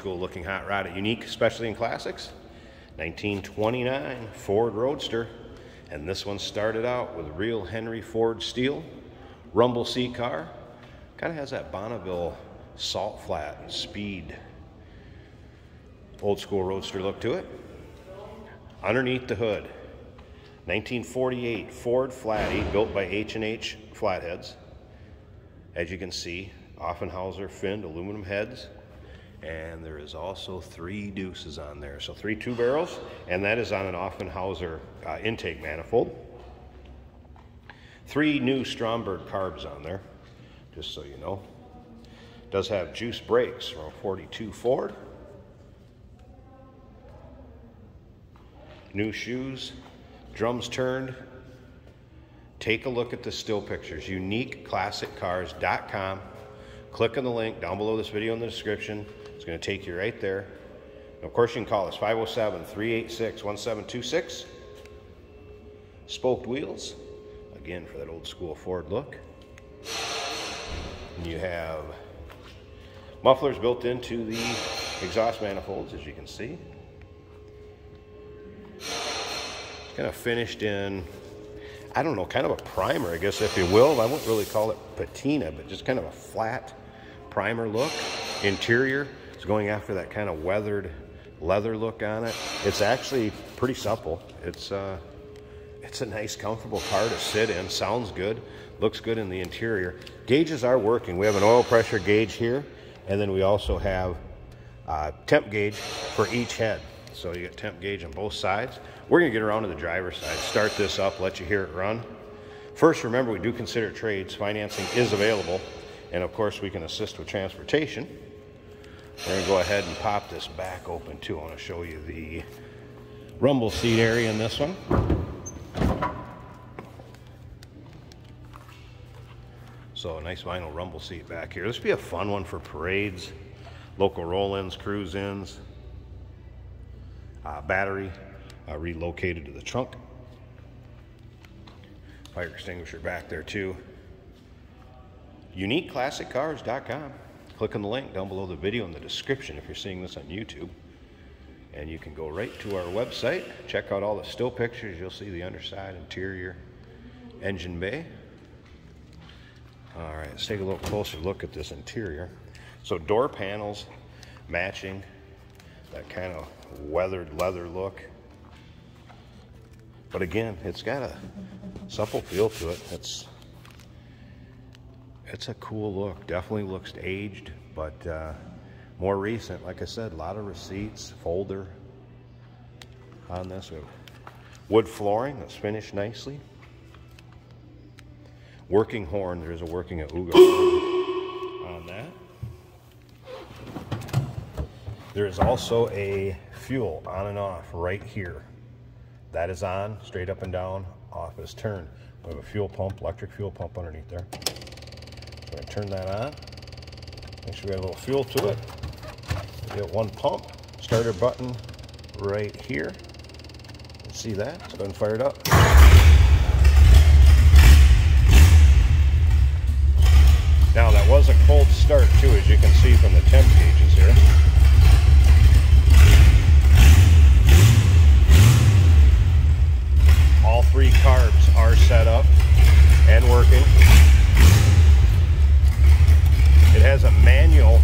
school looking hot rod at Unique, especially in classics. 1929 Ford Roadster. And this one started out with real Henry Ford steel, rumble seat car. Kind of has that Bonneville salt flat speed, old school Roadster look to it. Underneath the hood, 1948 Ford Flatty, built by H&H Flatheads. As you can see, Offenhauser finned aluminum heads. And there is also 3 deuces on there. So 3 2-barrels, and that is on an Offenhauser intake manifold. 3 new Stromberg carbs on there, just so you know. Does have juice brakes from a 42 Ford. New shoes, drums turned. Take a look at the still pictures, uniqueclassiccars.com. Click on the link down below this video in the description. It's going to take you right there. And of course, you can call us 507-386-1726. Spoked wheels, again for that old school Ford look. And you have mufflers built into the exhaust manifolds, as you can see. It's kind of finished in, I don't know, kind of a primer, I guess, if you will. I wouldn't really call it patina, but just kind of a flat primer look. Interior is going after that kind of weathered leather look on it. It's actually pretty supple. It's a nice, comfortable car to sit in. Sounds good. Looks good in the interior. Gauges are working. We have an oil pressure gauge here, and then we also have temp gauge for each head. So you get temp gauge on both sides. We're going to get around to the driver's side, start this up, let you hear it run. First, remember, we do consider trades. Financing is available. And of course, we can assist with transportation. We're going to go ahead and pop this back open too. I want to show you the rumble seat area in this one. So a nice vinyl rumble seat back here. This would be a fun one for parades, local roll-ins, cruise-ins. Battery relocated to the trunk. Fire extinguisher back there too. UniqueClassicCars.com. Click on the link down below the video in the description if you're seeing this on YouTube. And you can go right to our website, check out all the still pictures. You'll see the underside, interior, engine bay. All right, let's take a little closer look at this interior. So door panels matching that kind of weathered leather look. But again, it's got a supple feel to it. It's a cool look. Definitely looks aged, but more recent. Like I said, a lot of receipts, folder on this. We have wood flooring that's finished nicely. Working horn. There's a working Auga on that. There is also a fuel on and off right here. That is on, straight up and down, off is turned. We have a fuel pump, electric fuel pump underneath there. So I'm going to turn that on. Make sure we got a little fuel to it. We get one pump, starter button right here. You see that? Let's go ahead and fire it up. Now that was a cold start too, as you can see from the temp gauges here. All 3 carbs are set up and working. It has a manual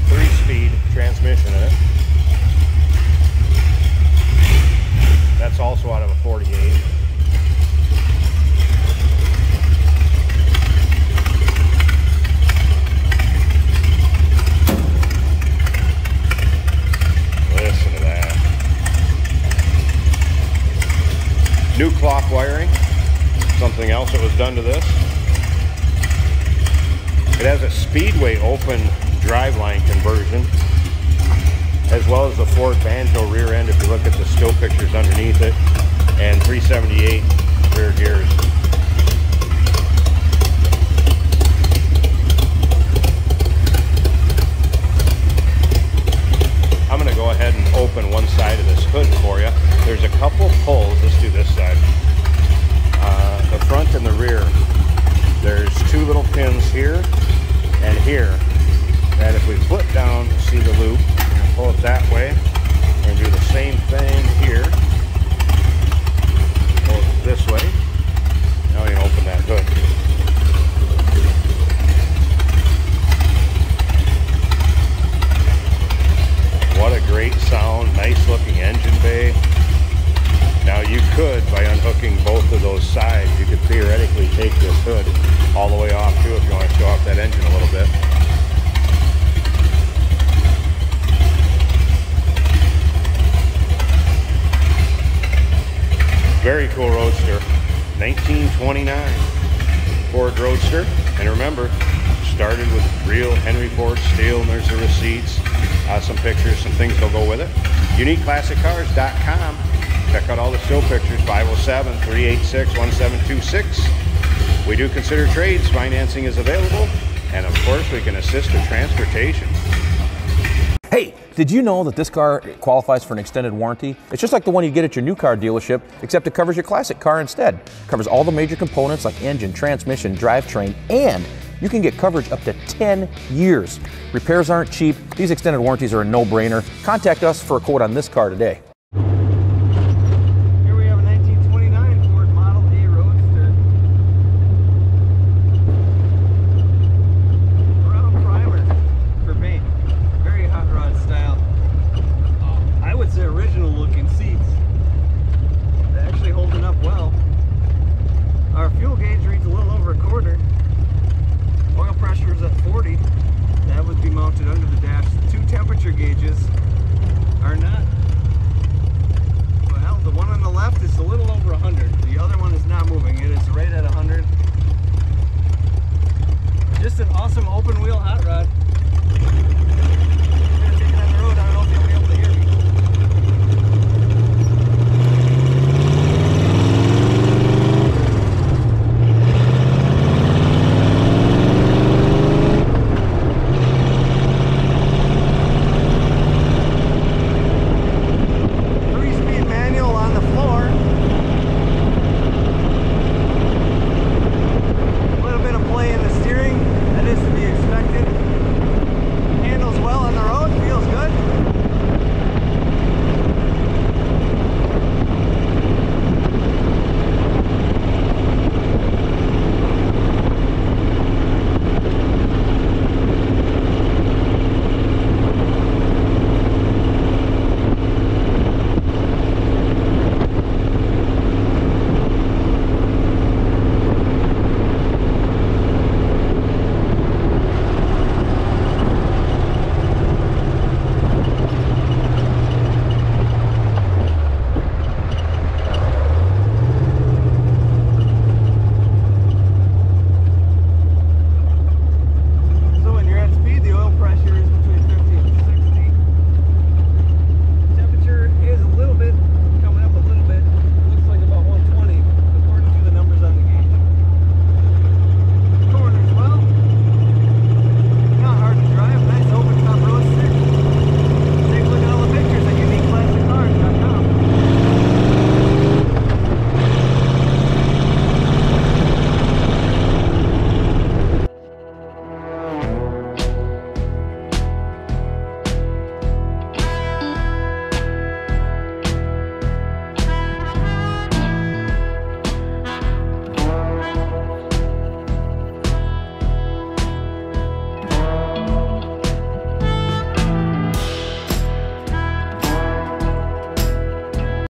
3-speed transmission in it. That's also out of a 48. Listen to that. New cloth wiring, something else that was done to this. It has a Speedway open driveline conversion, as well as the Ford Banjo rear end if you look at the still pictures underneath it, and 378 rear gears. I'm going to go ahead and open one side of this hood for you. There's a couple pulls. Let's do this side. The front and the rear. There's 2 little pins here and here that if we flip down, see the loop, pull it that way. We're going to do the same thing here. Pull it this way. Now we can open that hood. What a great sound, nice looking engine bay. Now you could, by unhooking both of those sides, you could theoretically take this hood all the way off too if you want to show off that engine a little bit. Very cool Roadster, 1929 Ford Roadster. And remember, started with real Henry Ford steel, and there's the receipts, some pictures, some things that'll go with it. UniqueClassicCars.com. Check out all the show pictures, 507-386-1726. We do consider trades, financing is available, and of course we can assist with transportation. Hey, did you know that this car qualifies for an extended warranty? It's just like the one you get at your new car dealership, except it covers your classic car instead. It covers all the major components like engine, transmission, drivetrain, and you can get coverage up to 10 years. Repairs aren't cheap. These extended warranties are a no-brainer. Contact us for a quote on this car today. Here we have a 1929 Ford Model A Roadster. Brown primer for paint. Very hot rod style. I would say original looking seats. They're actually holding up well. Our fuel gauge reads a little over a quarter. Oil pressure is at 40. That would be mounted under the dash. 2 temperature gauges.